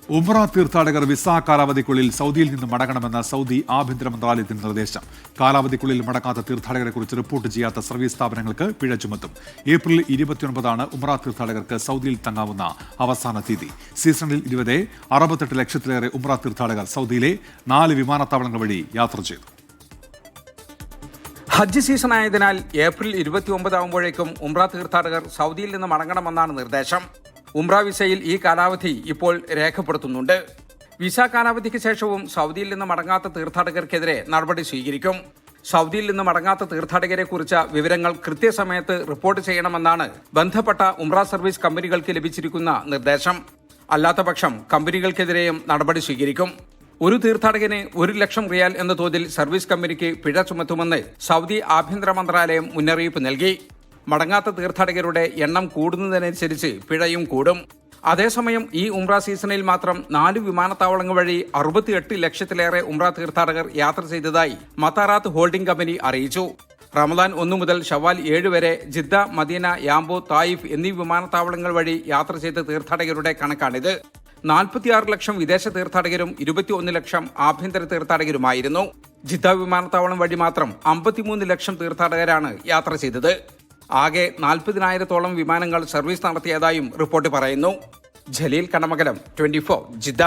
ഉംറ തീർത്ഥാടകർ വിസ കാലാവധിക്കുള്ളിൽ സൗദിയിൽ നിന്ന് മടങ്ങണമെന്ന സൗദി ആഭ്യന്തര മന്ത്രാലയത്തിന്റെ നിർദ്ദേശം. കാലാവധിക്കുള്ളിൽ മടങ്ങാത്ത തീർത്ഥാടകരെക്കുറിച്ച് റിപ്പോർട്ട് ചെയ്യാത്ത സർവീസ് സ്ഥാപനങ്ങൾക്ക് പിഴ ചുമത്തും. ഏപ്രിൽ 29 ഉംറ തീർത്ഥാടകർക്ക് സൗദിയിൽ തങ്ങാവുന്ന അവസാന തീയതി. സീസണിൽ ഇതുവരെ 68 ലക്ഷത്തിലേറെ ഉംറ തീർത്ഥാടകർ സൗദിയിലെ 4 വിമാനത്താവളങ്ങൾ വഴി യാത്ര ചെയ്തു. ഹജ്ജ് സീസണായതിനാൽ ഏപ്രിൽ 29 ആകുമ്പോഴേക്കും ഉംറ തീർത്ഥാടകർ സൗദിയിൽ നിന്ന് മടങ്ങണമെന്നാണ് നിർദ്ദേശം. ഉംറ വിസയിൽ ഈ കാലാവധി ഇപ്പോൾ രേഖപ്പെടുത്തുന്നുണ്ട്. വിസ കാലാവധിക്ക് ശേഷവും സൗദിയിൽ നിന്ന് മടങ്ങാത്ത തീർത്ഥാടകർക്കെതിരെ നടപടി സ്വീകരിക്കും. സൗദിയിൽ നിന്ന് മടങ്ങാത്ത തീർത്ഥാടകരെ കുറിച്ച വിവരങ്ങൾ കൃത്യസമയത്ത് റിപ്പോർട്ട് ചെയ്യണമെന്നാണ് ബന്ധപ്പെട്ട ഉംറ സർവീസ് കമ്പനികൾക്ക് ലഭിച്ചിരിക്കുന്ന നിർദ്ദേശം. അല്ലാത്തപക്ഷം കമ്പനികൾക്കെതിരെയും നടപടി സ്വീകരിക്കും. ഒരു തീർത്ഥാടകന് 1 ലക്ഷം റിയാൽ എന്ന തോതിൽ സർവീസ് കമ്പനിക്ക് പിഴ ചുമത്തുമെന്ന് സൗദി ആഭ്യന്തര മന്ത്രാലയം മുന്നറിയിപ്പ് നൽകി. മടങ്ങാത്ത തീർത്ഥാടകരുടെ എണ്ണം കൂടുന്നതിനനുസരിച്ച് പിഴയും കൂടും. അതേസമയം ഈ ഉംറ സീസണിൽ മാത്രം 4 വിമാനത്താവളങ്ങൾ വഴി 68 ലക്ഷത്തിലേറെ ഉംറ തീർത്ഥാടകർ യാത്ര ചെയ്തതായി മതാറാത്ത് ഹോൾഡിംഗ് കമ്പനി അറിയിച്ചു. റമദാൻ 1 മുതൽ ഷവാൽ 7 വരെ ജിദ്ദ, മദീന, യാംബു, തായിഫ് എന്നീ വിമാനത്താവളങ്ങൾ വഴി യാത്ര ചെയ്ത തീർത്ഥാടകരുടെ കണക്കാണിത്. 46 ലക്ഷം വിദേശ തീർത്ഥാടകരും 21 ലക്ഷം ആഭ്യന്തര തീർത്ഥാടകരുമായിരുന്നു. ജിദ്ദ വിമാനത്താവളം വഴി മാത്രം 53 ലക്ഷം തീർത്ഥാടകരാണ് യാത്ര ചെയ്തത്. ആകെ 40,000-ഓളം വിമാനങ്ങൾ സർവീസ് നടത്തിയതായും റിപ്പോർട്ട് പറയുന്നു. ജലീൽ കണ്ണമംഗലം, 24 ജിദ്ദ.